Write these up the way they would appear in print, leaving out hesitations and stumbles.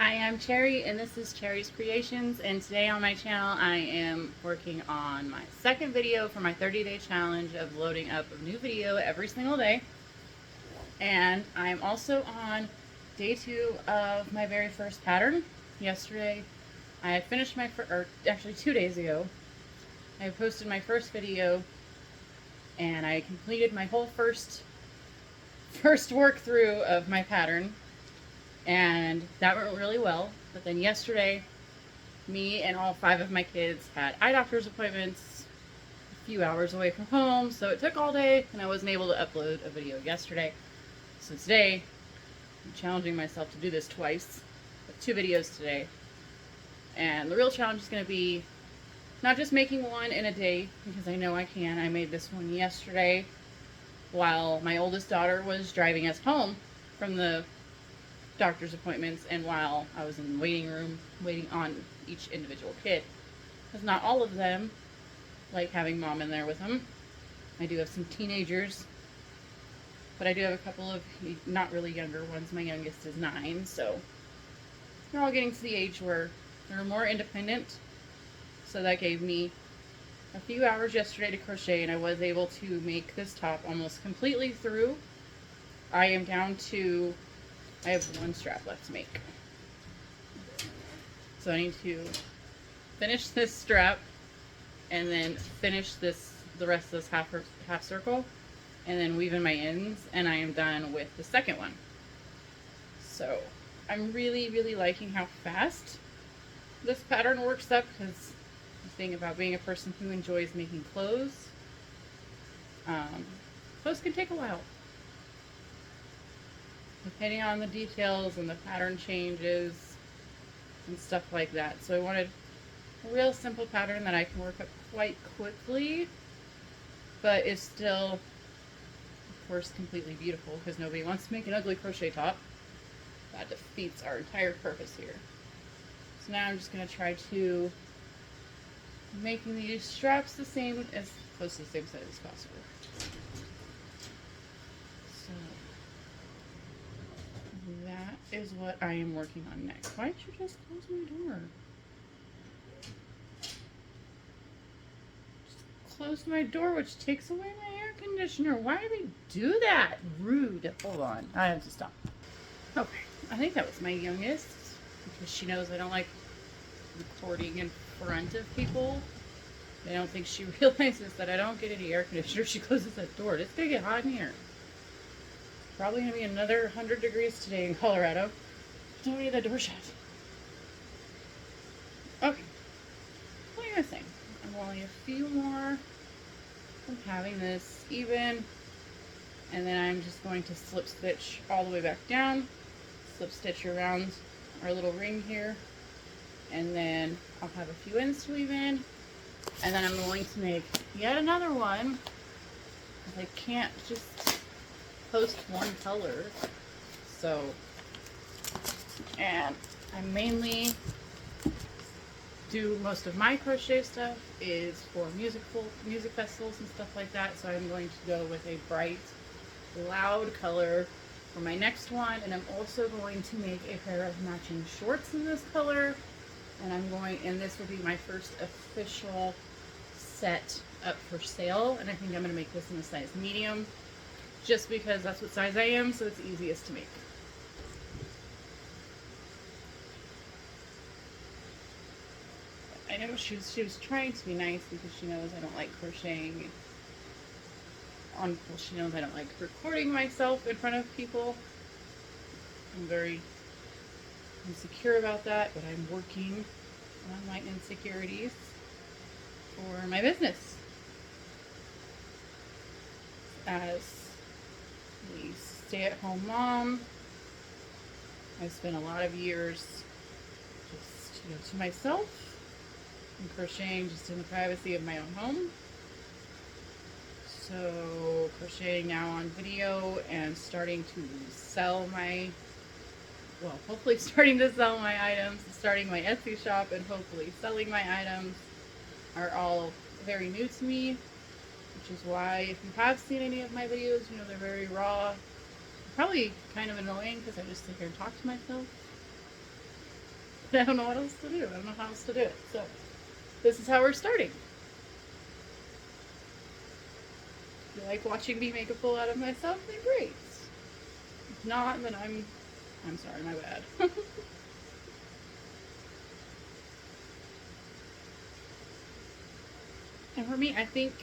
I am Cherry and this is Cherry's Creations, and today on my channel I am working on my second video for my 30-day challenge of loading up a new video every single day. And I'm also on day 2 of my very first pattern. Yesterday I had finished my, or actually 2 days ago, I posted my first video and I completed my whole first work through of my pattern. And that went really well. But then yesterday, me and all 5 of my kids had eye doctor's appointments a few hours away from home, so it took all day and I wasn't able to upload a video yesterday. So today, I'm challenging myself to do this twice, with 2 videos today. And the real challenge is going to be not just making one in a day, because I know I can. I made this one yesterday while my oldest daughter was driving us home from the doctor's appointments, and while I was in the waiting room waiting on each individual kid, because not all of them like having mom in there with them. I do have some teenagers, but I do have a couple of not really younger ones. My youngest is 9, so they're all getting to the age where they're more independent. So that gave me a few hours yesterday to crochet, and I was able to make this top almost completely through. I am down to, I have 1 strap left to make. So I need to finish this strap and then finish this, the rest of this half circle, and then weave in my ends, and I am done with the second one. So I'm really liking how fast this pattern works up, because the thing about being a person who enjoys making clothes, clothes can take a while, depending on the details and the pattern changes and stuff like that. So I wanted a real simple pattern that I can work up quite quickly, but is still, of course, completely beautiful, because nobody wants to make an ugly crochet top. That defeats our entire purpose here. So now I'm just going to try to making these straps the same, as close to the same size as possible. So that is what I am working on next. Why did you just close my door? Just closed my door, which takes away my air conditioner. Why do they do that? Rude. Hold on. I have to stop. Okay. I think that was my youngest, because she knows I don't like recording in front of people. I don't think she realizes that I don't get any air conditioner if she closes that door. It's gonna get hot in here. Probably gonna be another 100 degrees today in Colorado. Don't need that door shut. Okay. What am I saying? I'm only a few more from having this even, and then I'm just going to slip stitch all the way back down, slip stitch around our little ring here, and then I'll have a few ends to weave in, and then I'm going to make yet another one, because I can't just post one color. So, and I mainly do most of my crochet stuff is for music festivals and stuff like that, so I'm going to go with a bright, loud color for my next one, and I'm also going to make a pair of matching shorts in this color, and this will be my first official set up for sale, and I think I'm going to make this in a size medium, just because that's what size I am, so it's easiest to make. I know she was trying to be nice, because she knows I don't like crocheting well, she knows I don't like recording myself in front of people. I'm very insecure about that, but I'm working on my insecurities for my business. As a stay-at-home mom, I spent a lot of years just, to myself, and crocheting just in the privacy of my own home. So crocheting now on video and starting to sell my, well, hopefully starting to sell my items, starting my Etsy shop, and hopefully selling my items are all very new to me, which is why if you have seen any of my videos, you know they're very raw, probably kind of annoying because I just sit here and talk to myself. But I don't know what else to do. I don't know how else to do it. So this is how we're starting. If you like watching me make a fool out of myself, then great. If not, then I'm sorry, my bad. And for me, I think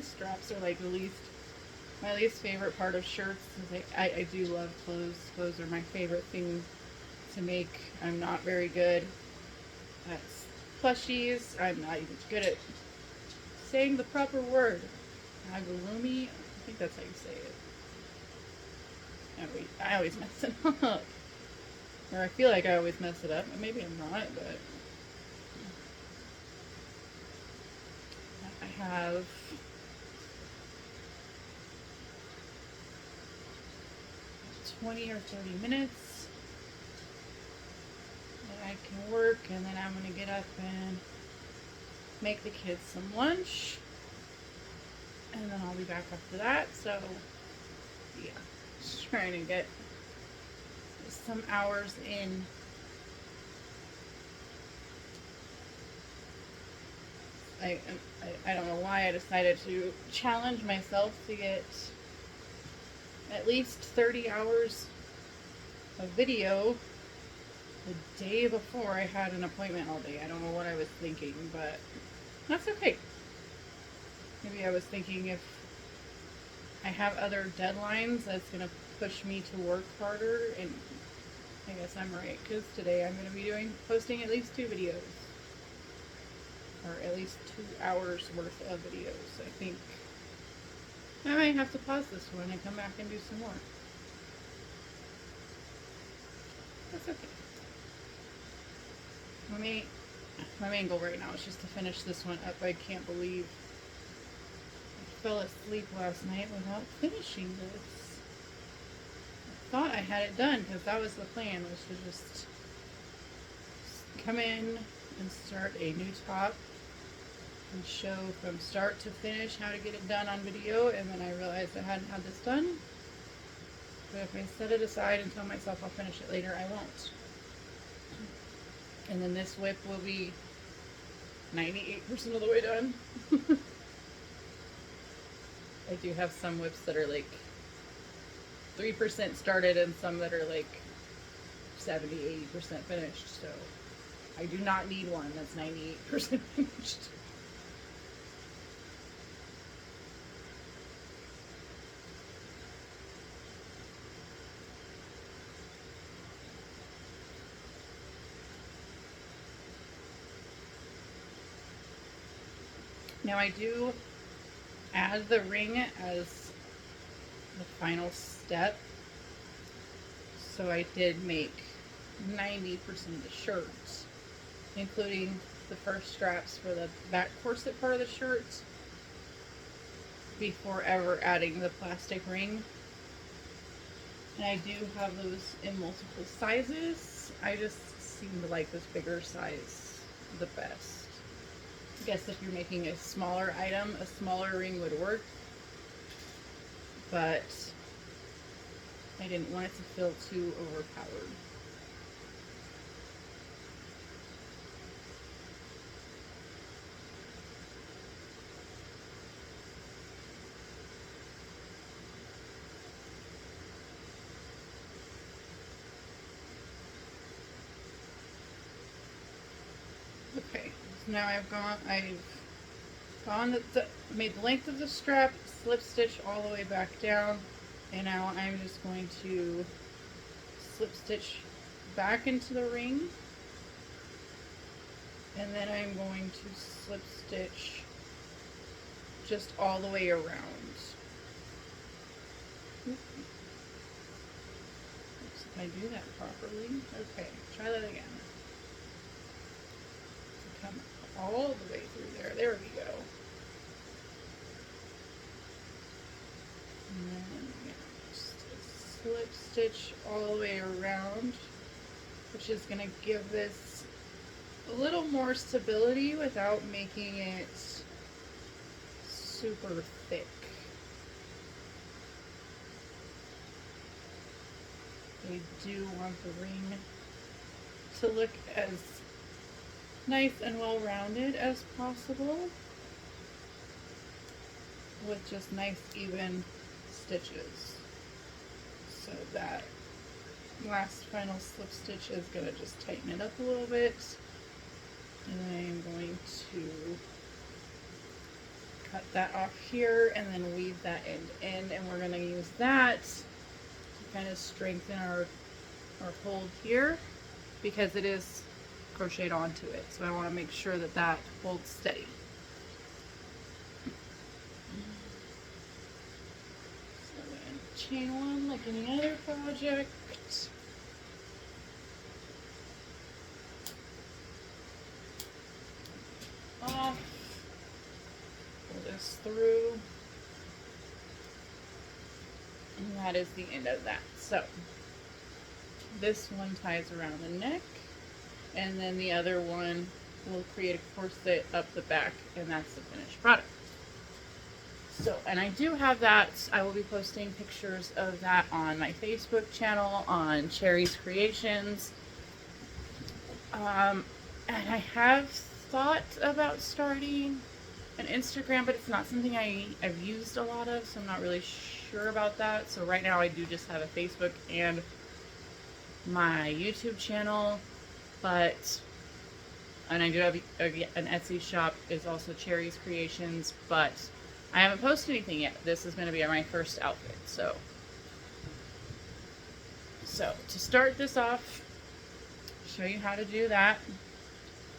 straps are like my least favorite part of shirts. I do love clothes. Clothes are my favorite thing to make. I'm not very good at plushies. I'm not even good at saying the proper word. Agulumi? I think that's how you say it. I always mess it up. Or I feel like I always mess it up. Maybe I'm not, but I have 20 or 30 minutes that I can work, and then I'm going to get up and make the kids some lunch, and then I'll be back after that. So yeah, just trying to get some hours in. I don't know why I decided to challenge myself to get at least 30 hours of video the day before I had an appointment all day. I don't know what I was thinking, but that's okay. Maybe I was thinking if I have other deadlines, that's going to push me to work harder, and I guess I'm right, because today I'm going to be posting at least 2 videos. Or at least 2 hours worth of videos. I think I might have to pause this one and come back and do some more. That's okay. My main goal right now is just to finish this one up. I can't believe I fell asleep last night without finishing this. I thought I had it done because that was the plan, was to just come in and start a new top and show from start to finish how to get it done on video, and then I realized I hadn't had this done. But if I set it aside and tell myself I'll finish it later, I won't. And then this whip will be 98% of the way done. I do have some whips that are like 3% started and some that are like 70-80% finished, so I do not need one that's 98% finished. Now I do add the ring as the final step. So I did make 90% of the shirts, including the first straps for the back corset part of the shirt, before ever adding the plastic ring. And I do have those in multiple sizes. I just seem to like this bigger size the best. I guess if you're making a smaller item, a smaller ring would work, but I didn't want it to feel too overpowered. Okay, so now I've made the length of the strap, slip stitch all the way back down, and now I'm just going to slip stitch back into the ring, and then I'm going to slip stitch just all the way around. Oops, if I do that properly. Okay, try that again. Come all the way through there. There we go. And then just slip stitch all the way around, which is going to give this a little more stability without making it super thick. I do want the ring to look as nice and well-rounded as possible with just nice even stitches. So that last final slip stitch is going to just tighten it up a little bit. And I'm going to cut that off here and then weave that end to end, and we're going to use that to kind of strengthen our hold here because it is crocheted onto it. So I want to make sure that that holds steady. So then chain one like any other project. Off. Pull this through. And that is the end of that. So this one ties around the neck, and then the other one will create a corset up the back, and that's the finished product. So, and I do have that. I will be posting pictures of that on my Facebook channel on Cherry's Creations. And I have thought about starting an Instagram, but it's not something I've used a lot of, so I'm not really sure about that. So right now I do just have a Facebook and my YouTube channel, and I do have an Etsy shop, is also Cherry's Creations, but I haven't posted anything yet. This is going to be my first outfit. So to start this off, show you how to do that.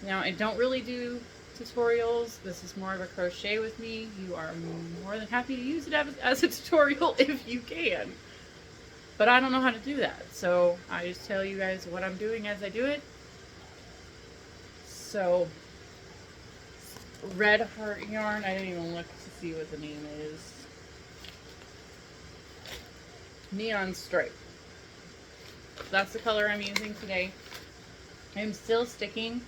Now, I don't really do tutorials. This is more of a crochet with me. You are more than happy to use it as a tutorial if you can. But I don't know how to do that. So I just tell you guys what I'm doing as I do it. So, red heart yarn. I didn't even look to see what the name is. Neon stripe. That's the color I'm using today. I'm still sticking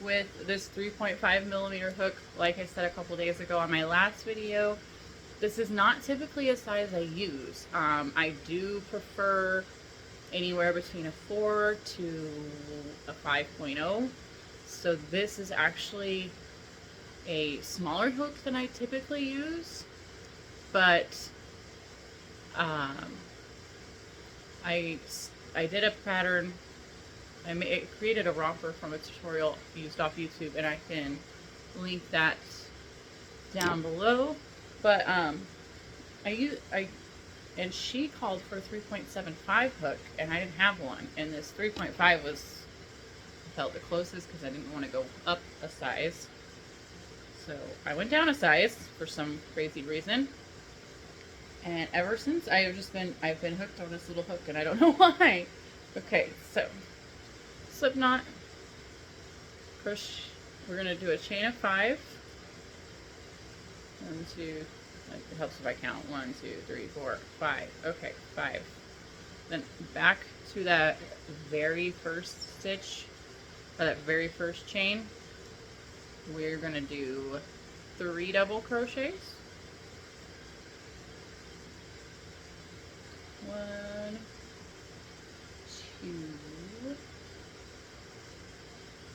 with this 3.5 millimeter hook, like I said a couple days ago on my last video. This is not typically a size I use. I do prefer anywhere between a 4 to a 5.0. So this is actually a smaller hook than I typically use, but I did a pattern. I created a romper from a tutorial used off YouTube, and I can link that down below. But and she called for a 3.75 hook, and I didn't have one. And this 3.5 felt the closest because I didn't want to go up a size. So I went down a size for some crazy reason. And ever since I've been hooked on this little hook, and I don't know why. Okay, so slip knot, crochet. We're gonna do a chain of 5. 1, 2. It helps if I count 1, 2, 3, 4, 5. Okay, 5. Then back to that very first stitch, or that very first chain. We're gonna do 3 double crochets. 1, 2,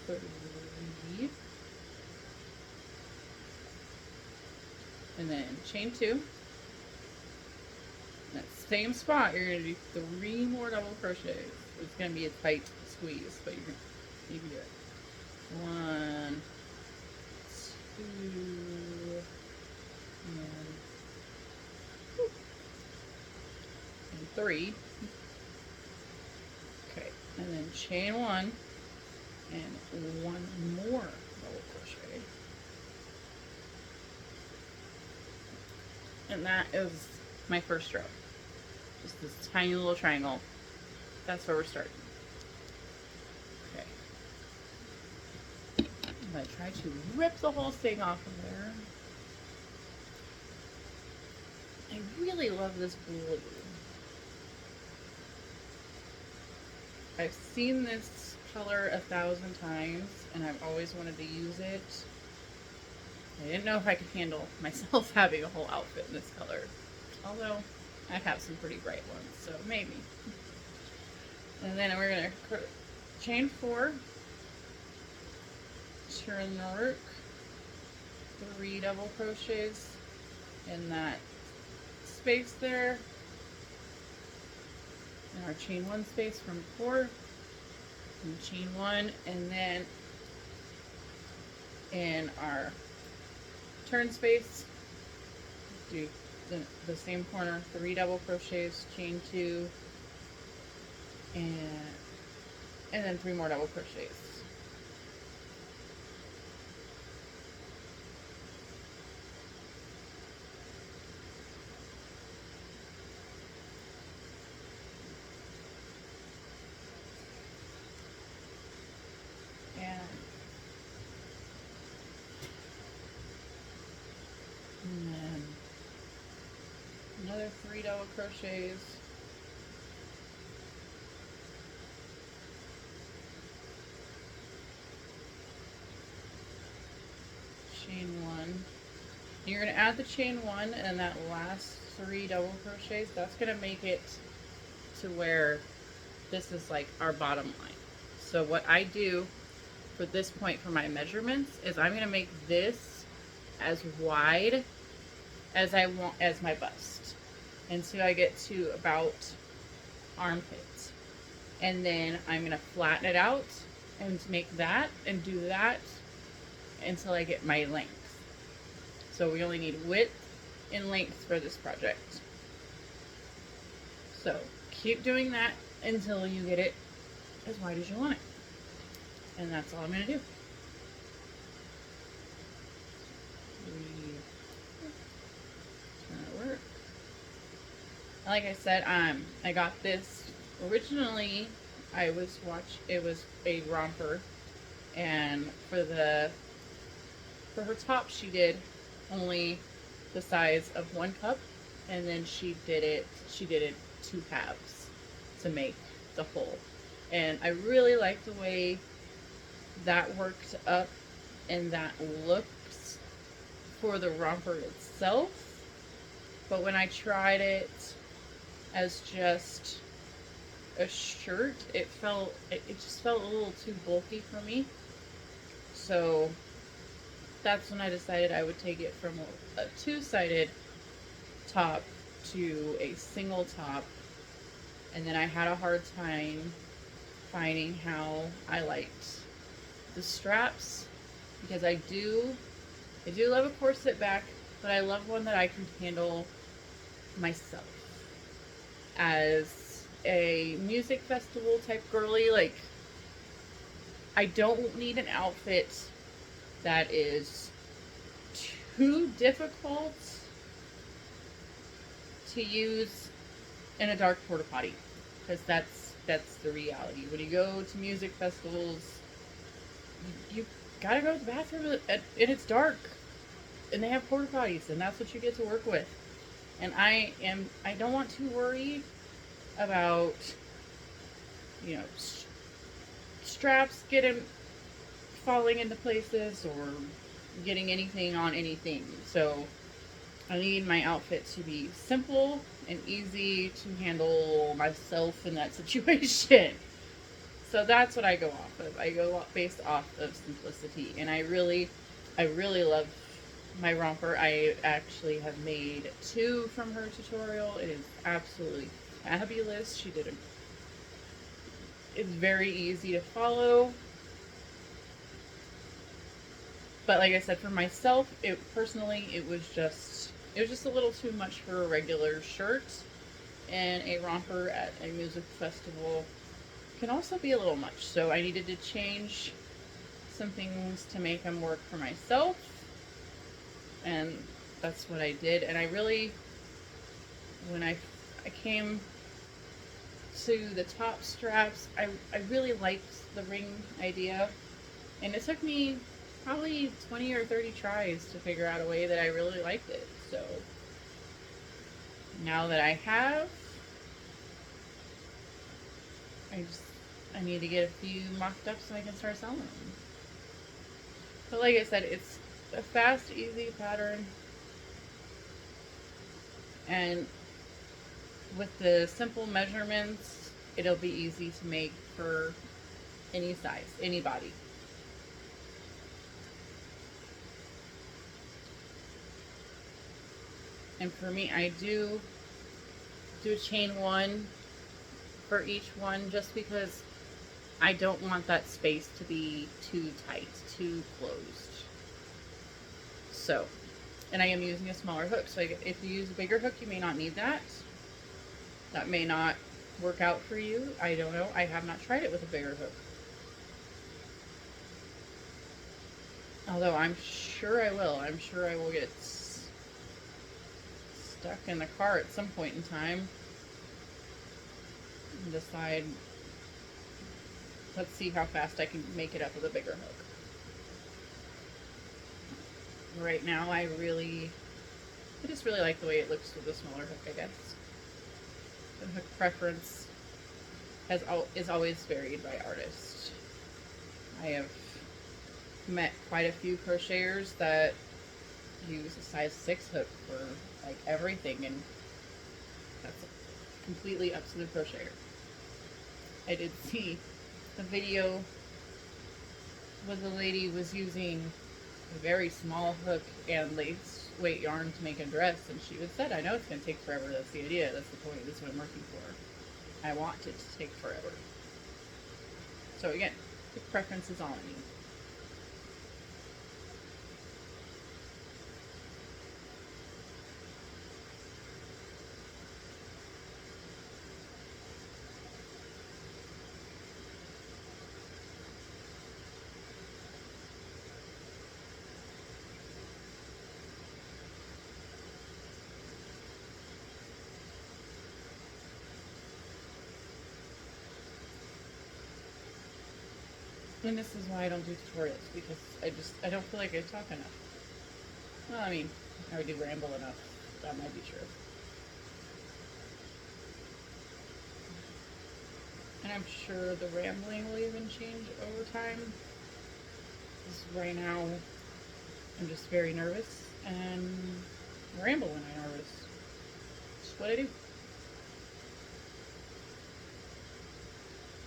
3, and then chain 2. That same spot, you're going to do 3 more double crochets. It's going to be a tight squeeze, but you can do it. 1, 2, and 3. Okay, and then chain 1 and 1 more double crochet. And that is my first row. Just this tiny little triangle. That's where we're starting. Okay. I'm going to try to rip the whole thing off of there. I really love this blue. I've seen this color 1,000 times, and I've always wanted to use it. I didn't know if I could handle myself having a whole outfit in this color. Although, I have some pretty bright ones, so maybe. And then we're going to chain 4, turn the work, 3 double crochets in that space there, in our chain 1 space from before, and chain 1, and then in our turn space, do the same corner, 3 double crochets, chain 2, and then 3 more double crochets. And then another 3 double crochets, chain 1. You're going to add the chain 1 and that last 3 double crochets. That's going to make it to where this is like our bottom line. So what I do for this point for my measurements is I'm going to make this as wide as I want as my bust until I get to about armpits, and then I'm going to flatten it out and make that and do that until I get my length. So we only need width and length for this project. So keep doing that until you get it as wide as you want it. And that's all I'm going to do. Turn it work. Like I said, I got this originally. It was a romper, and for her top she did only the size of 1 cup, and then she did it 2 halves to make the whole. And I really like the way that worked up and that looks for the romper itself. But when I tried it as just a shirt, it just felt a little too bulky for me. So that's when I decided I would take it from a 2-sided top to a single top. And then I had a hard time finding how I liked the straps, because I do love a corset back, but I love one that I can handle myself. As a music festival type girly, like, I don't need an outfit that is too difficult to use in a dark porta potty, because that's the reality. When you go to music festivals, you gotta go to the bathroom and it's dark, and they have porta potties, and that's what you get to work with. And I don't want to worry about, straps falling into places or getting anything on anything. So I need my outfit to be simple and easy to handle myself in that situation. So that's what I go off of. I go based off of simplicity, and I really love my romper. I actually have made 2 from her tutorial. It is absolutely fabulous. It's very easy to follow. But like I said, for myself, it was just a little too much for a regular shirt, and a romper at a music festival can also be a little much. So I needed to change some things to make them work for myself, and that's what I did. And I really, when I came to the top straps, I really liked the ring idea, and it took me probably 20 or 30 tries to figure out a way that I really liked it. So now that I have, I need to get a few mocked up so I can start selling them. But like I said, it's a fast, easy pattern, and with the simple measurements, it'll be easy to make for any size, any body. And for me, I do chain one for each one just because I don't want that space to be too tight, too closed. So, and I am using a smaller hook. So if you use a bigger hook, you may not need that. That may not work out for you. I don't know. I have not tried it with a bigger hook. Although I'm sure I will. I'm sure I will get stuck in the car at some point in time and decide, let's see how fast I can make it up with a bigger hook. Right now, I just really like the way it looks with a smaller hook, I guess. The hook preference is always varied by artist. I have met quite a few crocheters that use a size 6 hook for like everything, and that's completely up to the crocheter. I did see a video where the lady was using a very small hook and lace weight yarn to make a dress, and she would said, I know it's going to take forever. That's the idea. That's the point. This is what I'm working for. I want it to take forever. So again, the preference is all I need. And this is why I don't do tutorials, because I don't feel like I talk enough. Well, I mean, I do ramble enough. That might be true. And I'm sure the rambling will even change over time. Because right now, I'm just very nervous and I ramble when I'm nervous. It's what I do.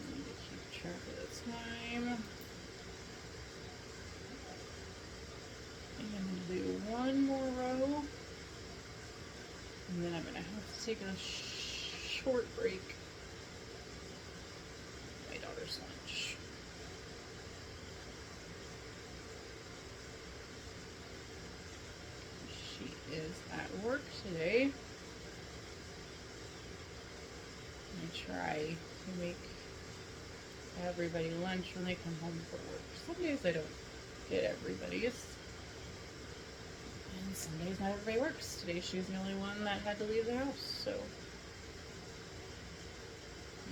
I need to keep track of the time. And I'm going to do one more row. And then I'm going to have to take a short break. My daughter's lunch. She is at work today. I try to make everybody lunch when they come home from work. Some days I don't get everybody's. And some days not everybody works. Today she's the only one that had to leave the house, so.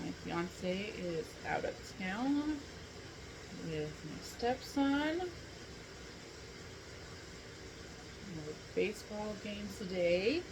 My fiance is out of town with my stepson. No baseball games today.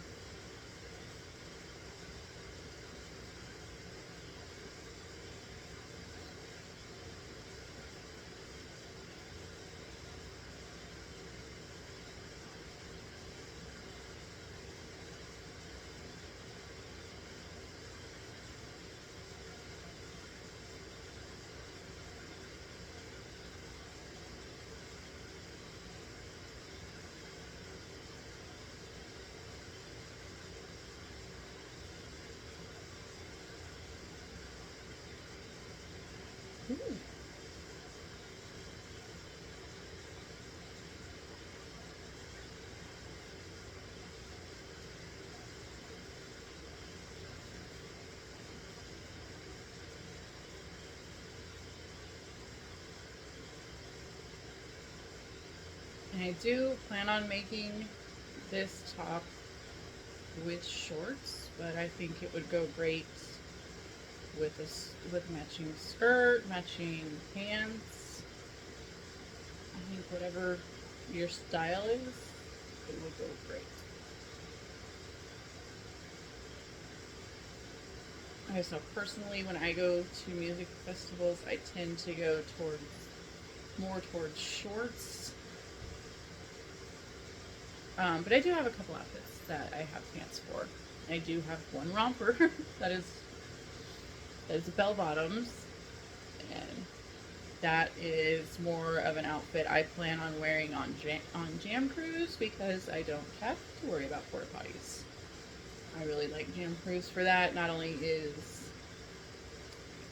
Ooh. And I do plan on making this top with shorts, but I think it would go great with matching skirt, matching pants. I think whatever your style is, it would go great. Okay, so personally, when I go to music festivals, I tend to go more towards shorts. But I do have a couple outfits that I have pants for. I do have one romper that is bell bottoms, and that is more of an outfit I plan on wearing on Jam Cruise because I don't have to worry about porta potties. I really like Jam Cruise for that. Not only is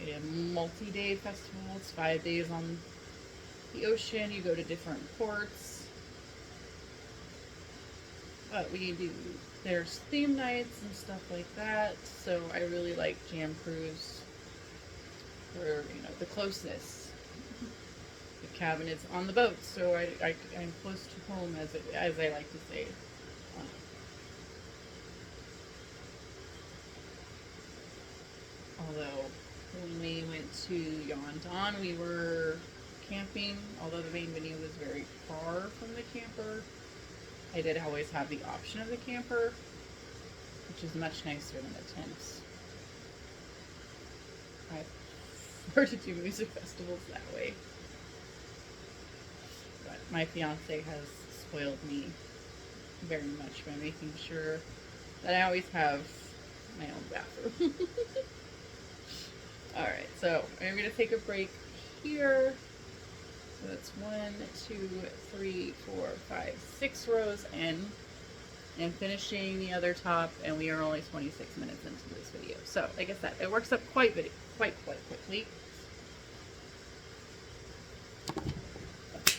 it a multi-day festival, it's 5 days on the ocean, you go to different ports, but there's theme nights and stuff like that, so I really like Jam Cruise for, the closeness. The cabin is on the boat, so I'm close to home, as I like to say. Although, when we went to Yondan, we were camping, although the main venue was very far from the camper. I did always have the option of the camper, which is much nicer than the tents. I prefer to do music festivals that way. But my fiance has spoiled me very much by making sure that I always have my own bathroom. Alright, so I'm going to take a break here. So that's 1, 2, 3, 4, 5, 6 rows in. And finishing the other top, and we are only 26 minutes into this video. So, like I said, it works up quite quickly.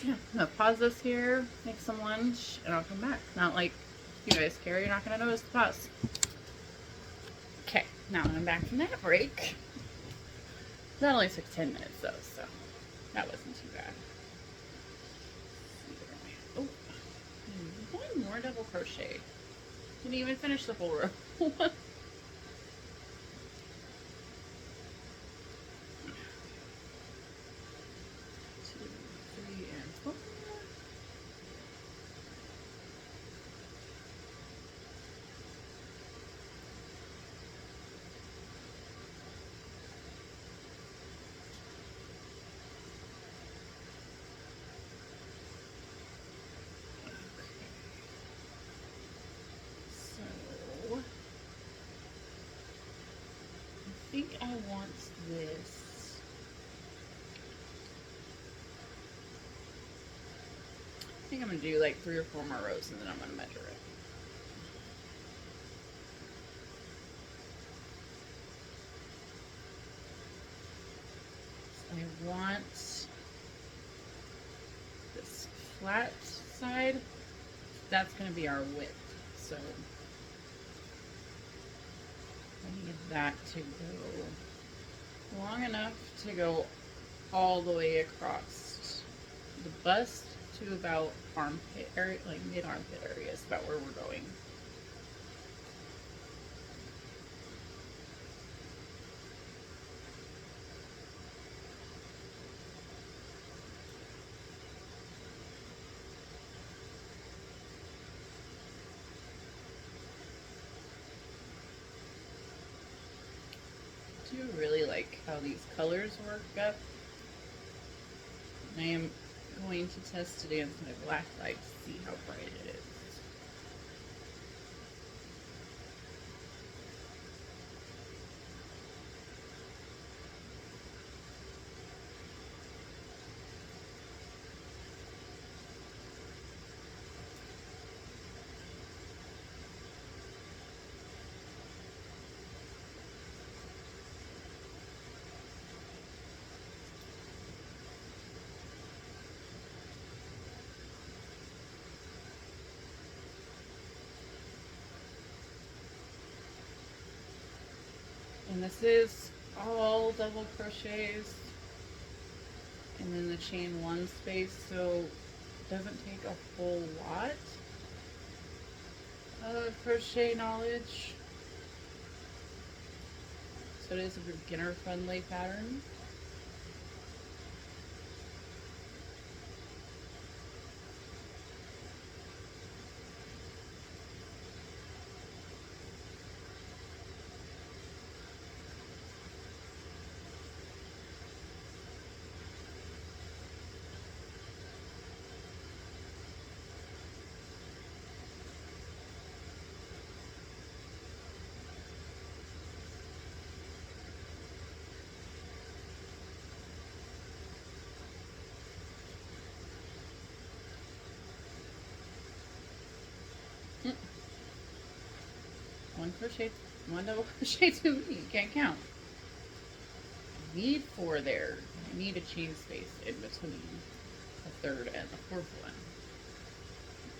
Yeah, I'm going to pause this here, make some lunch, and I'll come back. Not like you guys, Carrie, you're not going to notice the pause. Okay, now I'm back from that break. That only took 10 minutes though, so that wasn't too bad. Oh, one more double crochet. Didn't even finish the whole row. 2, 3, and 4. I think I want this. I think I'm going to do like 3 or 4 more rows and then I'm going to measure it. I want this flat side. That's going to be our width. So I need that to go long enough to go all the way across the bust to about armpit area, like mid armpit area is about where we're going. I do really like how these colors work up. I am going to test today on my black light to see how bright it is. And this is all double crochets and then the chain 1 space, so it doesn't take a whole lot of crochet knowledge. So it is a beginner friendly pattern. crochet, one double crochet too many. You can't count. I need 4 there. I need a chain space in between the third and the fourth one.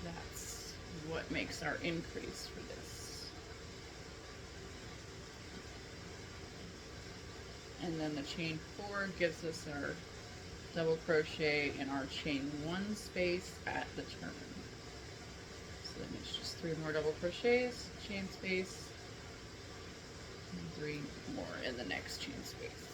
That's what makes our increase for this. And then the chain 4 gives us our double crochet in our chain 1 space at the turn. So then it's just 3 more double crochets, chain space, and 3 more in the next chain space.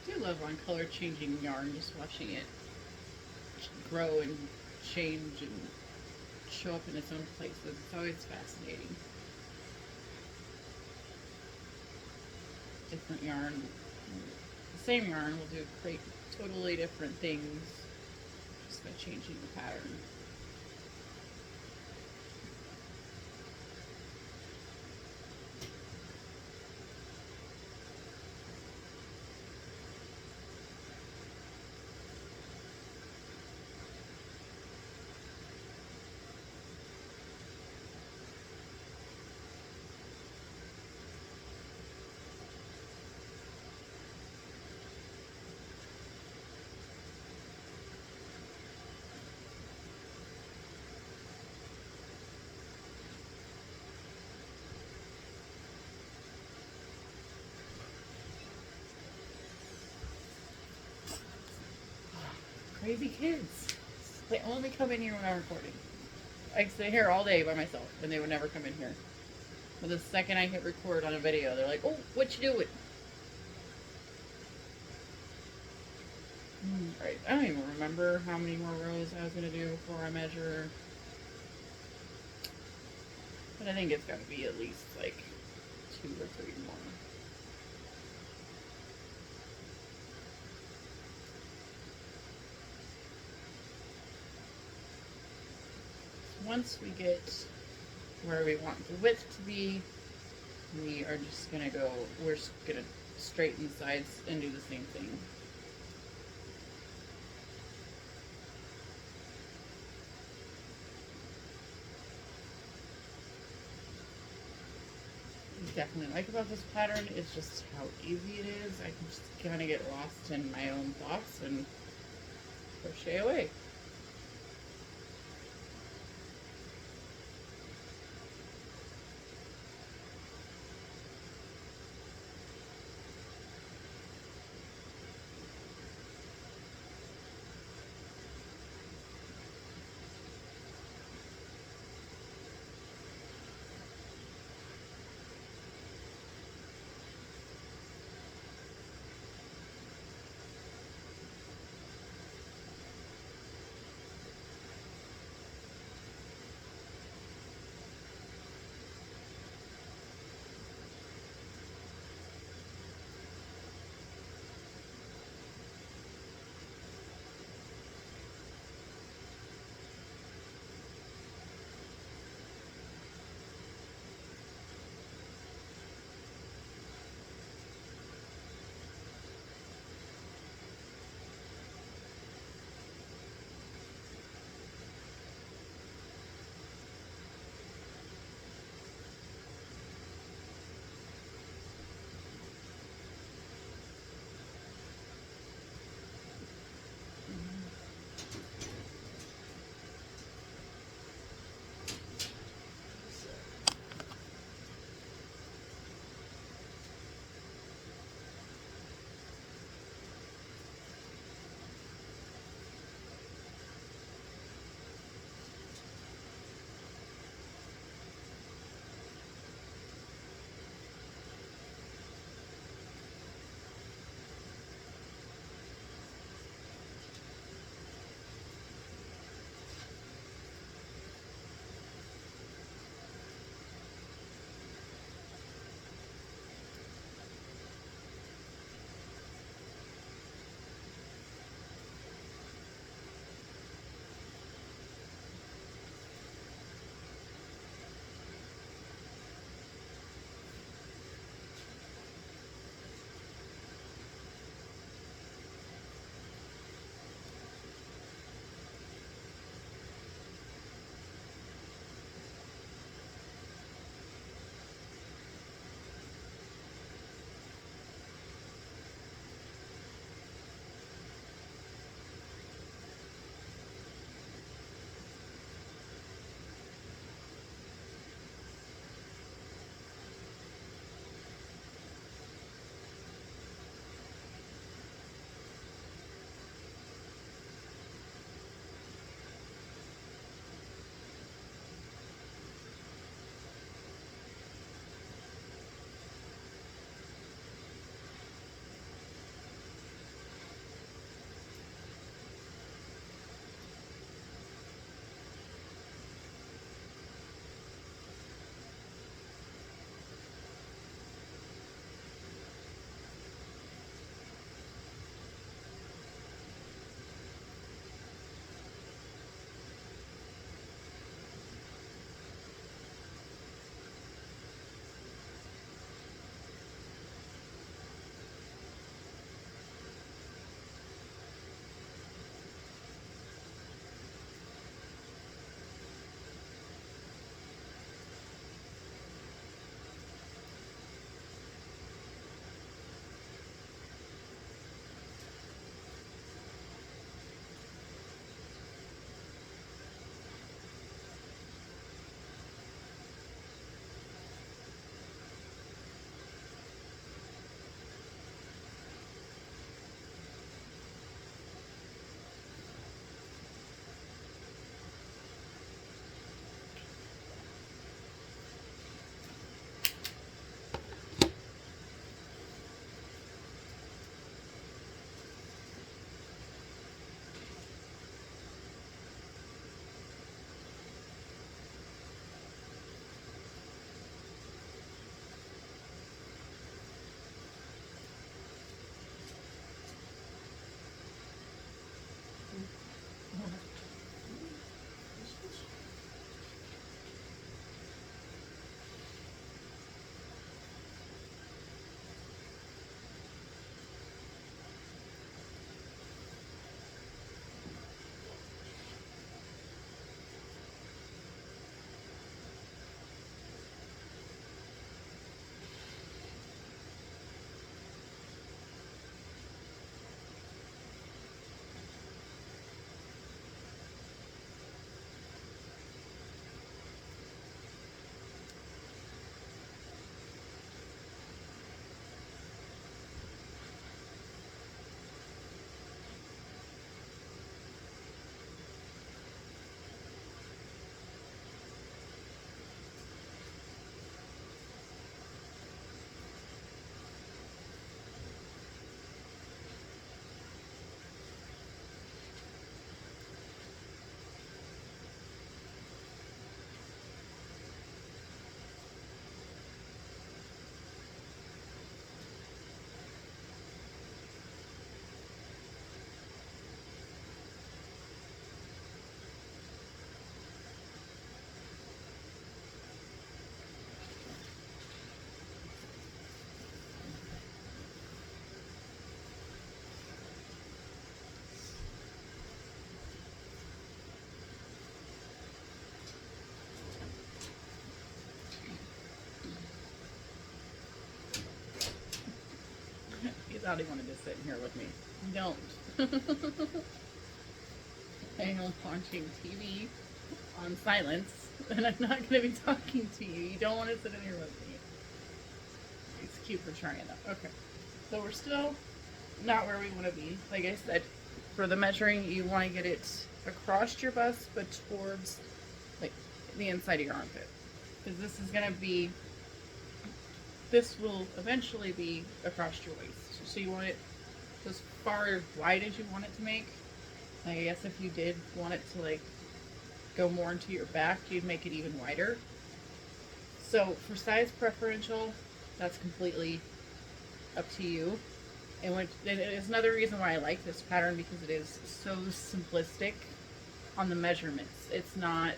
I do love on color changing yarn, just watching it grow and change and show up in its own places. It's always fascinating. Different yarn, the same yarn will do create totally different things just by changing the pattern. Crazy kids. They only come in here when I'm recording. I stay here all day by myself, and they would never come in here. But the second I hit record on a video, they're like, "Oh, what you doing?" Right. I don't even remember how many more rows I was gonna do before I measure. But I think it's gotta be at least like 2 or 3 more. Once we get where we want the width to be, we are just gonna go, we're just gonna straighten the sides and do the same thing. Definitely like about this pattern is just how easy it is. I can just kind of get lost in my own thoughts and crochet away. thought he wanted to sit in here with me. Don't. I am watching TV on silence, and I'm not going to be talking to you. You don't want to sit in here with me. It's cute for trying though. Okay. So we're still not where we want to be. Like I said, for the measuring, you want to get it across your bust, but towards like the inside of your armpit. Because this will eventually be across your waist. So you want it as far wide as you want it to make. I guess if you did want it to like go more into your back, you'd make it even wider. So for size preferential, that's completely up to you. And it is another reason why I like this pattern, because it is so simplistic on the measurements. It's not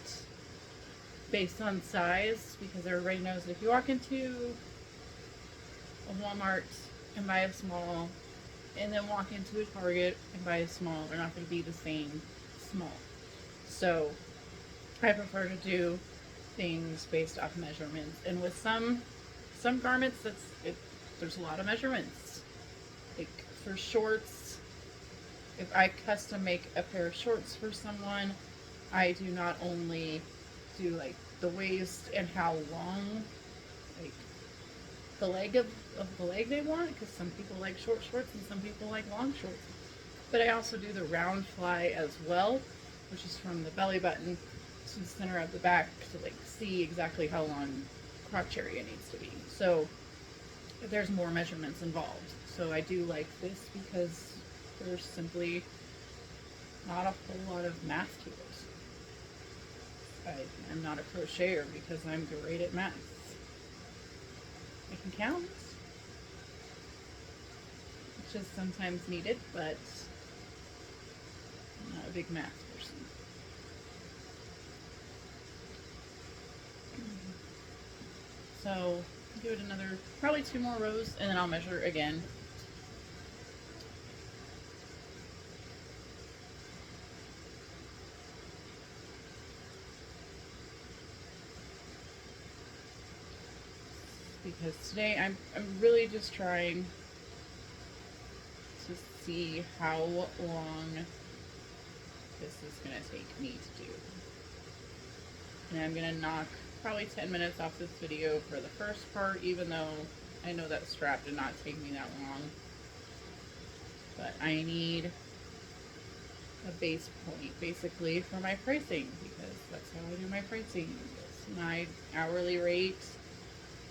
based on size, because everybody knows that if you walk into a Walmart and buy a small, and then walk into a Target and buy a small, they're not going to be the same small. So I prefer to do things based off measurements. And with some garments, there's a lot of measurements. Like for shorts, if I custom make a pair of shorts for someone, I do not only do like the waist and how long, like the leg of the leg they want, because some people like short shorts and some people like long shorts. But I also do the round fly as well, which is from the belly button to the center of the back to like see exactly how long crotch area needs to be. So there's more measurements involved. So I do like this because there's simply not a whole lot of math to it. I'm not a crocheter because I'm great at math. I can count, which is sometimes needed, but I'm not a big math person. So give it another, probably 2 more rows, and then I'll measure again. Because today I'm really just trying to see how long this is going to take me to do. And I'm going to knock probably 10 minutes off this video for the first part, even though I know that strap did not take me that long. But I need a base point basically for my pricing, because that's how I do my pricing. It's my hourly rate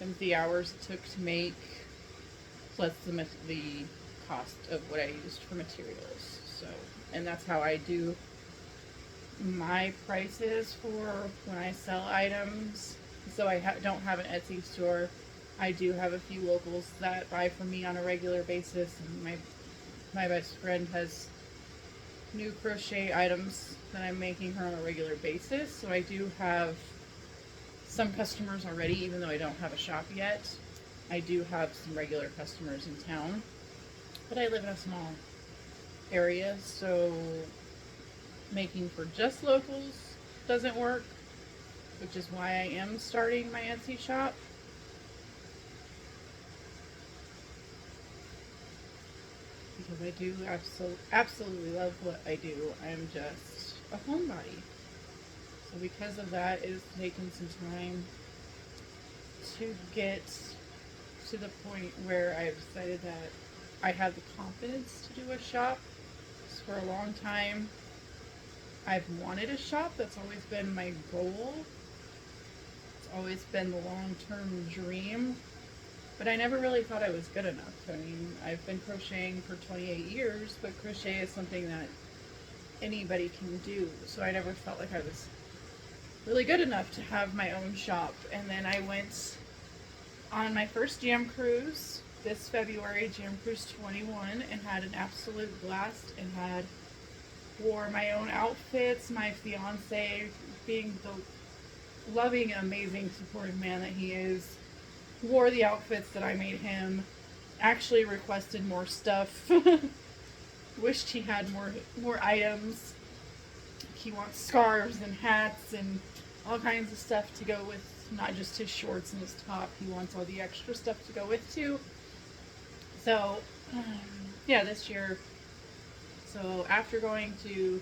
and the hours it took to make, plus the cost of what I used for materials. So, and that's how I do my prices for when I sell items. So I don't have an Etsy store. I do have a few locals that buy from me on a regular basis, and my best friend has new crochet items that I'm making her on a regular basis. So I do have some customers already, even though I don't have a shop yet. I do have some regular customers in town, but I live in a small area, so making for just locals doesn't work, which is why I am starting my Etsy shop. Because I do absolutely love what I do. I'm just a homebody. So because of that, it's taken some time to get to the point where I've decided that I have the confidence to do a shop. So for a long time, I've wanted a shop. That's always been my goal. It's always been the long-term dream. But I never really thought I was good enough. I mean, I've been crocheting for 28 years, but crochet is something that anybody can do. So I never felt like I was really good enough to have my own shop. And then I went on my first Jam Cruise this February, Jam Cruise 21, and had an absolute blast, and wore my own outfits. My fiance, being the loving, amazing, supportive man that he is, wore the outfits that I made him, actually requested more stuff, wished he had more items. He wants scarves and hats and all kinds of stuff to go with, not just his shorts and his top. He wants all the extra stuff to go with too. So Yeah, this year. So after going to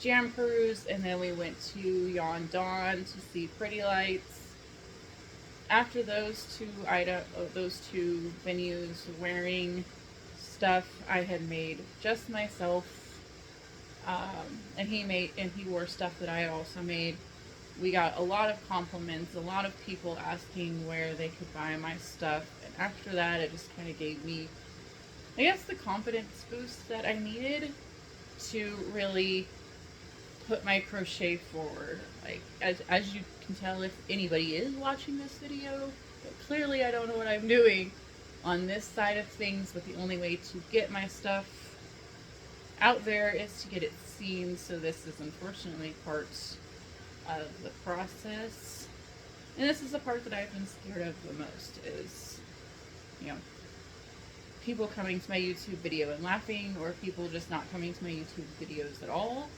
Jam Cruise, and then we went to Yondon to see Pretty Lights. After those two venues, wearing stuff I had made just myself, and he wore stuff that I had also made. We got a lot of compliments, a lot of people asking where they could buy my stuff, and after that, it just kind of gave me, I guess, the confidence boost that I needed to really put my crochet forward. Like, as you can tell, if anybody is watching this video, but clearly I don't know what I'm doing on this side of things, but the only way to get my stuff out there is to get it seen. So this is unfortunately part of the process. And this is the part that I've been scared of the most is, you know, people coming to my YouTube video and laughing, or people just not coming to my YouTube videos at all.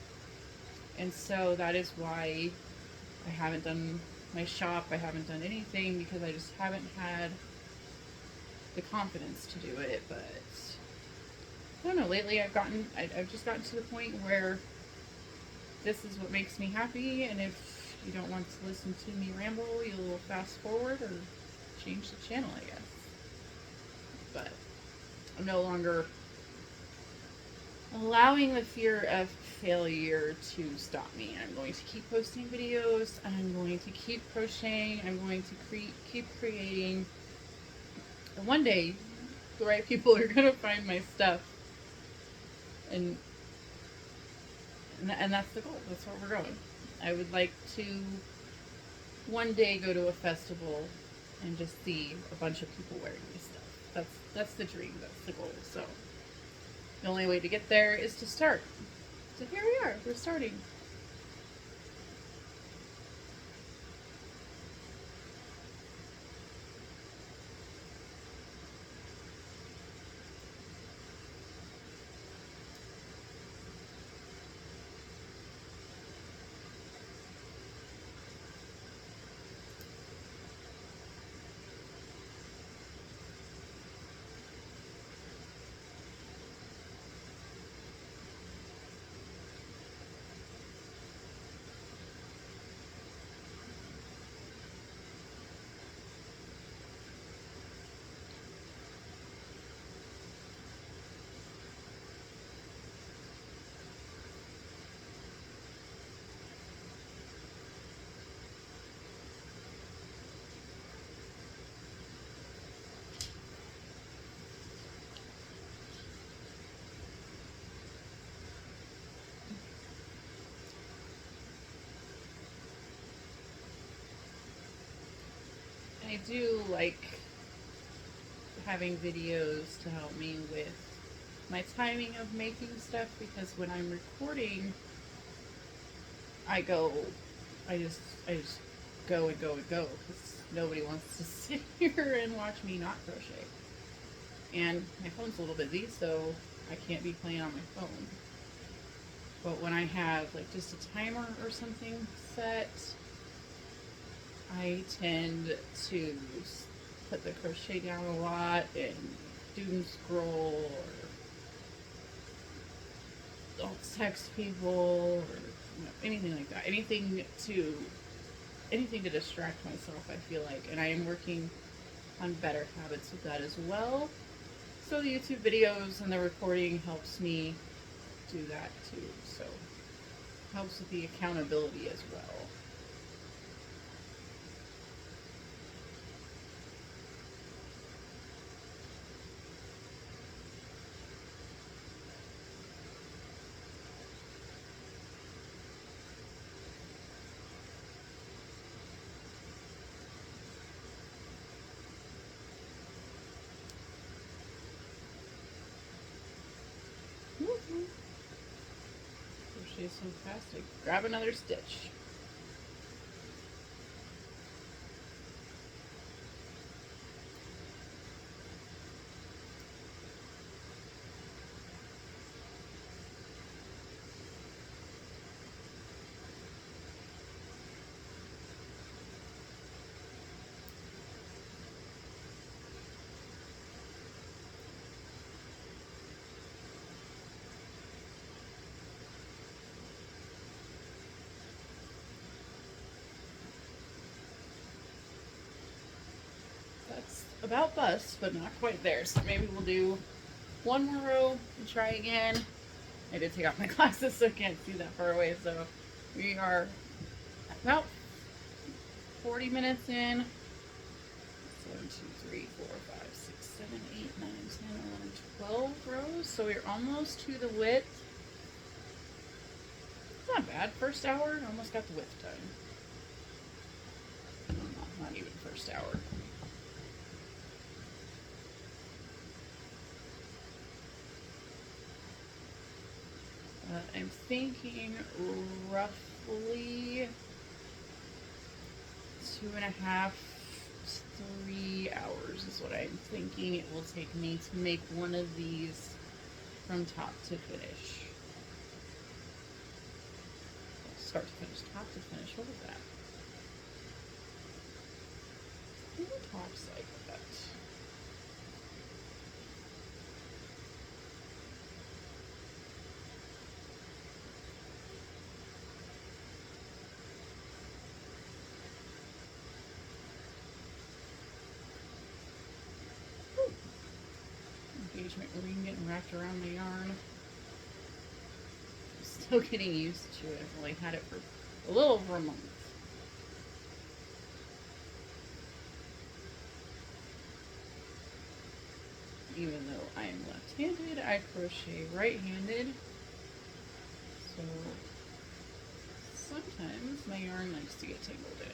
And so that is why I haven't done my shop, I haven't done anything, because I just haven't had the confidence to do it. But I don't know, lately I've just gotten to the point where this is what makes me happy, and if you don't want to listen to me ramble, you'll fast forward or change the channel, I guess. But I'm no longer allowing the fear of failure to stop me. I'm going to keep posting videos, I'm going to keep crocheting, I'm going to keep creating. And one day, the right people are going to find my stuff. And that's the goal. That's where we're going. I would like to one day go to a festival and just see a bunch of people wearing my stuff. That's the dream. That's the goal. So the only way to get there is to start. So here we are. We're starting. I do like having videos to help me with my timing of making stuff, because when I'm recording, I just go and go and go, because nobody wants to sit here and watch me not crochet. And my phone's a little busy, so I can't be playing on my phone. But when I have like just a timer or something set, I tend to put the crochet down a lot and doom scroll, or I'll text people, or anything like that. Anything to distract myself, I feel like. And I am working on better habits with that as well. So the YouTube videos and the recording helps me do that too. So helps with the accountability as well. Crochet so fast, I grab another stitch. That's about bust, but not quite there. So maybe we'll do one more row and try again. I did take off my glasses so I can't see that far away. So we are about 40 minutes in. 1, 2, 3, 4, 5, 6, 7, 8, 9, 10, 11, 12 rows. So we're almost to the width. It's not bad. First hour, almost got the width done. Not even first hour. I'm thinking roughly 2.5 to 3 hours is what I'm thinking it will take me to make one of these from top to finish. Start to finish, top to finish. What is that? Who talks like that? Engagement ring getting wrapped around the yarn. I'm still getting used to it. I've only had it for a little over a month. Even though I am left-handed, I crochet right-handed. So sometimes my yarn likes to get tangled in it.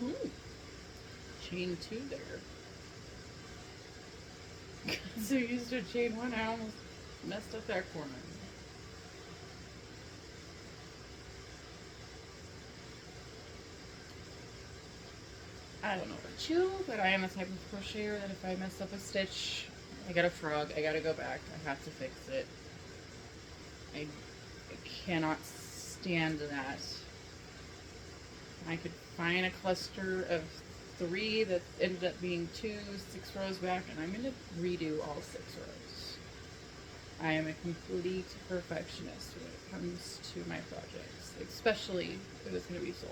Ooh, chain 2 there. So used to chain 1, I almost messed up that corner. I don't know about you, but I am the type of crocheter that if I mess up a stitch, I gotta frog, I gotta go back, I have to fix it. I cannot stand that. I could find a cluster of 3 that ended up being 2, 6 rows back, and I'm going to redo all 6 rows. I am a complete perfectionist when it comes to my projects, especially if it's going to be sold.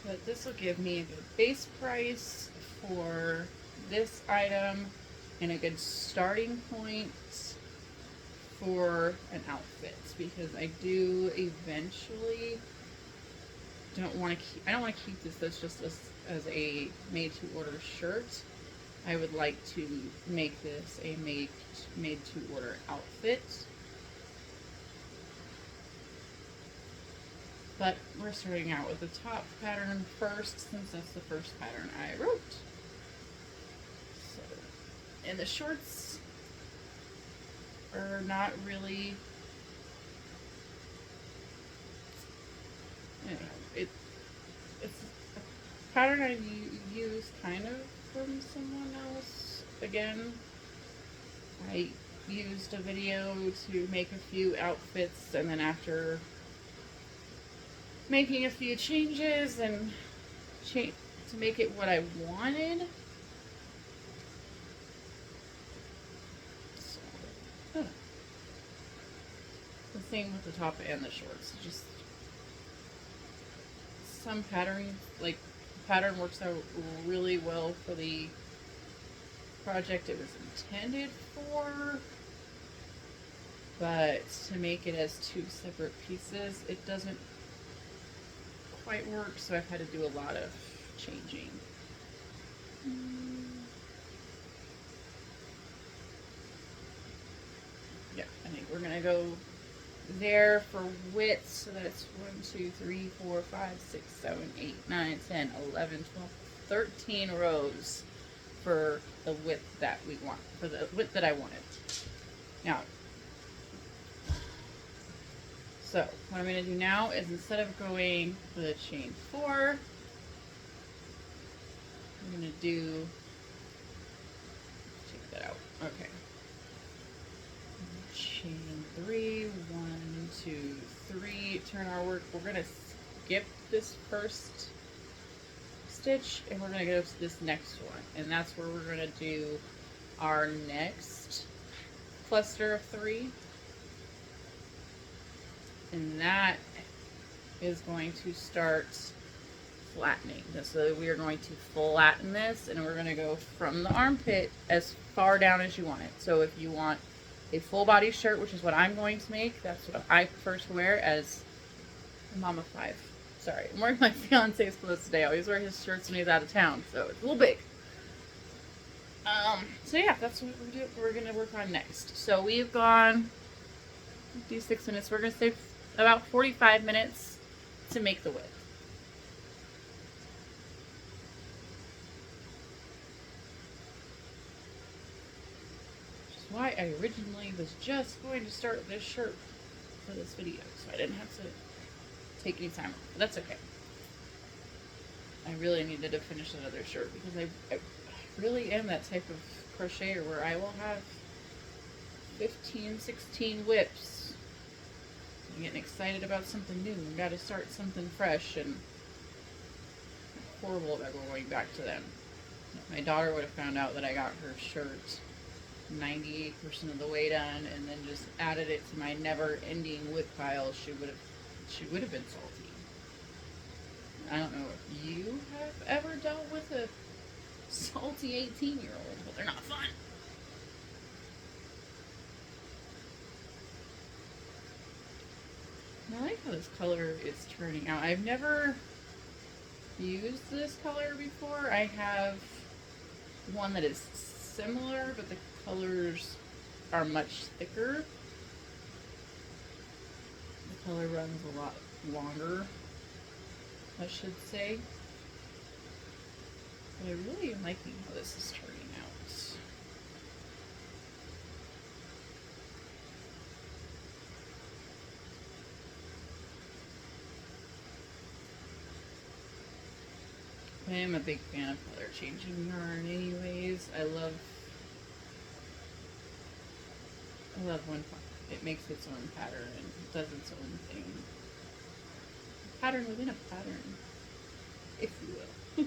But this will give me a good base price for this item and a good starting point for an outfit, because I do eventually I don't want to keep this as a made to order shirt. I would like to make this a made to order outfit. But we're starting out with the top pattern first, since that's the first pattern I wrote. So, and the shorts are not really, it's a pattern I used kind of from someone else. Again, I used a video to make a few outfits, and then after making a few changes and to make it what I wanted. So, the same with the top and the shorts. Just some pattern, like the pattern works out really well for the project it was intended for, but to make it as 2 separate pieces, it doesn't quite work, so I've had to do a lot of changing. Yeah, I think we're gonna go there for width, so that's 1, 2, 3, 4, 5, 6, 7, 8, 9, 10, 11, 12, 13 rows for the width that we want, for the width that I wanted. Now, so what I'm going to do now is instead of going for the chain 4, I'm going to do, take that out, okay. Chain 3, 1, 2, 3, turn our work. We're going to skip this first stitch and we're going to go to this next one, and that's where we're going to do our next cluster of 3, and that is going to start flattening. So we are going to flatten this, and we're going to go from the armpit as far down as you want it. So if you want a full body shirt, which is what I'm going to make, that's what I prefer to wear as a mom of 5. Sorry, I'm wearing my fiance's clothes today. I always wear his shirts when he's out of town, so it's a little big. So yeah, that's what we're going to work on next. So we've gone 56 minutes. We're going to say about 45 minutes to make the width. Which is why I originally was just going to start this shirt for this video, so I didn't have to take any time off. But that's okay. I really needed to finish another shirt because I really am that type of crocheter where I will have 15, 16 whips. I'm getting excited about something new. We've got to start something fresh, and I'm horrible about going back to them. If my daughter would have found out that I got her shirt 98% of the way done and then just added it to my never-ending whip pile, she would have been salty. I don't know if you have ever dealt with a salty 18-year-old, but they're not fun. I like how this color is turning out. I've never used this color before. I have one that is similar, but the colors are much thicker. The color runs a lot longer, I should say. But I really am liking how this is turning out. I am a big fan of color changing yarn anyways. I love when it makes its own pattern and does its own thing. A pattern within a pattern, if you will.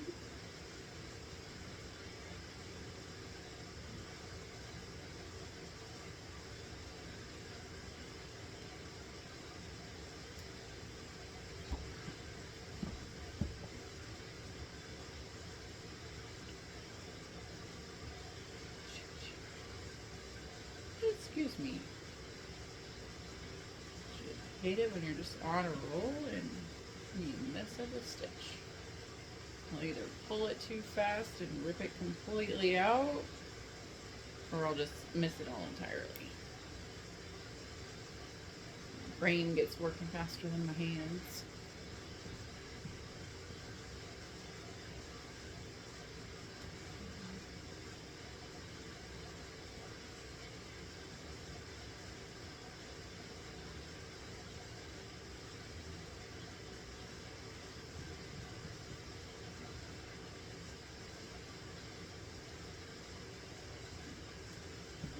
Excuse me. I hate it when you're just on a roll and you mess up a stitch. I'll either pull it too fast and rip it completely out, or I'll just miss it all entirely. My brain gets working faster than my hands.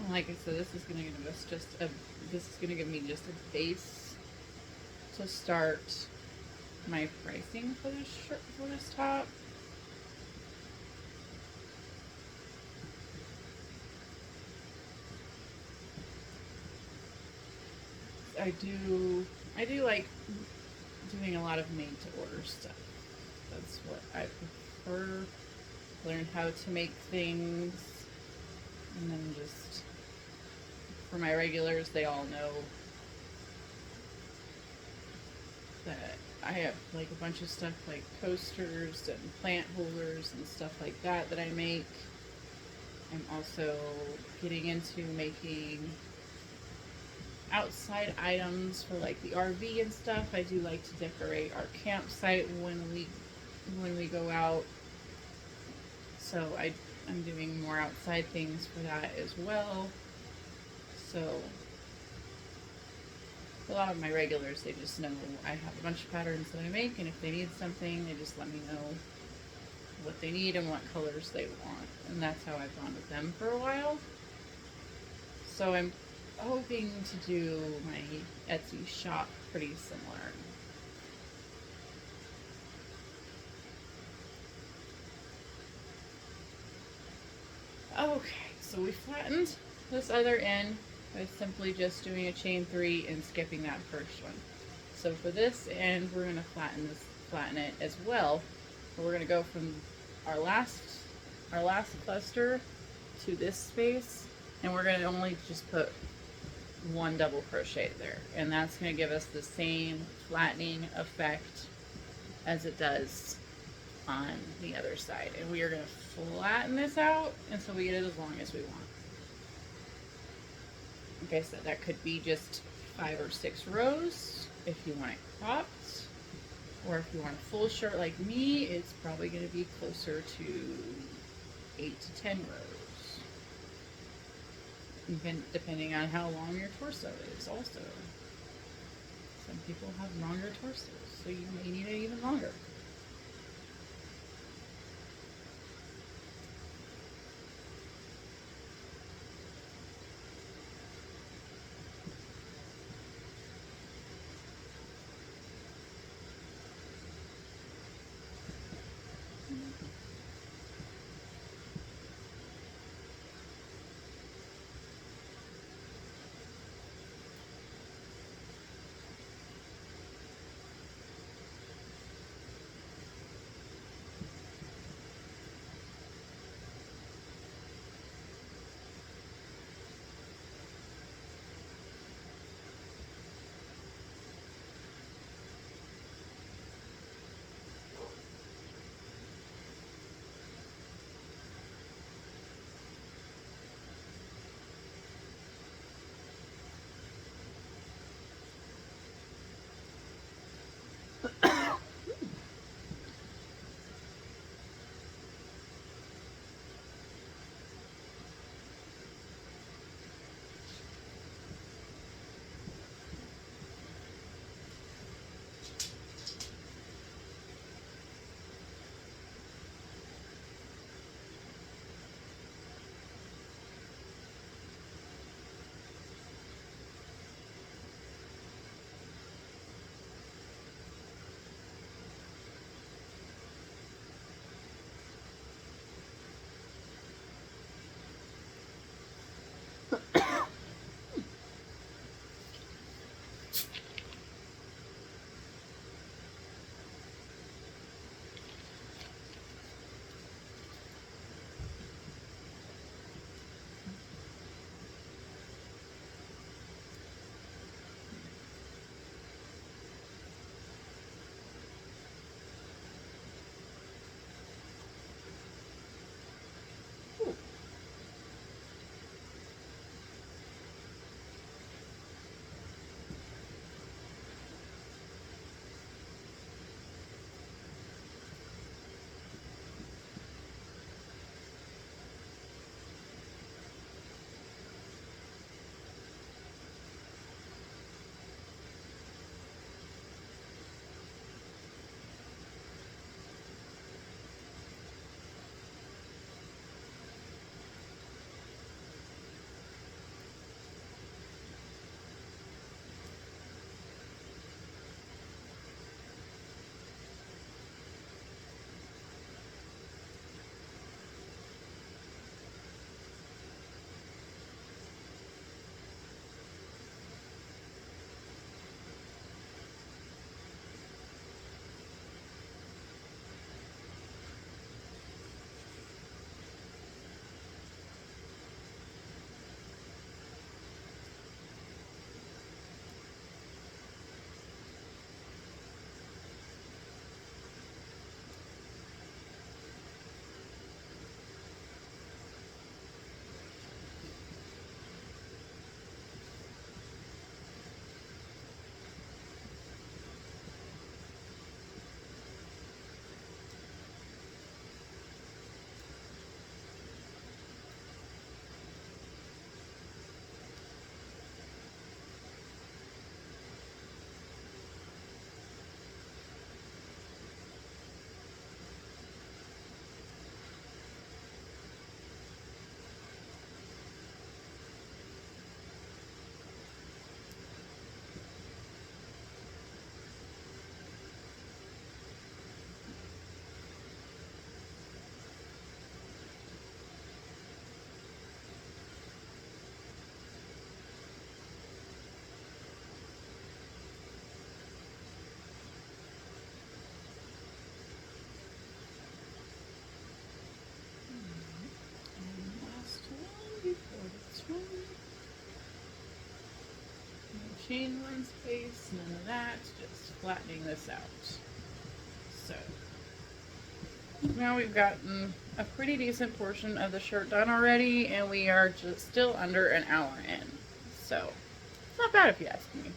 Like I said, this is going to give us me just a base to start my pricing for this shirt, for this top. I do like doing a lot of made to order stuff. That's what I prefer. Learn how to make things, and then just for my regulars, they all know that I have like a bunch of stuff like coasters and plant holders and stuff like that that I make. I'm also getting into making outside items for like the RV and stuff. I do like to decorate our campsite when we go out. So I'm doing more outside things for that as well. So a lot of my regulars, they just know I have a bunch of patterns that I make, and if they need something, they just let me know what they need and what colors they want. And that's how I've gone with them for a while. So I'm hoping to do my Etsy shop pretty similar. Okay, so we flattened this other end by simply just doing a chain 3 and skipping that first one. So for this end, we're going to flatten it as well. But we're going to go from our last cluster to this space, and we're going to only just put one double crochet there, and that's going to give us the same flattening effect as it does on the other side. And we are going to flatten this out until we get it as long as we want. Like I said, that could be just 5 or 6 rows if you want it cropped, or if you want a full shirt like me, it's probably going to be closer to 8 to 10 rows, even depending on how long your torso is. Also, some people have longer torsos, so you may need it even longer. chain one space, none of that, just flattening this out. So now we've gotten a pretty decent portion of the shirt done already, and we are just still under an hour in. So it's not bad if you ask me.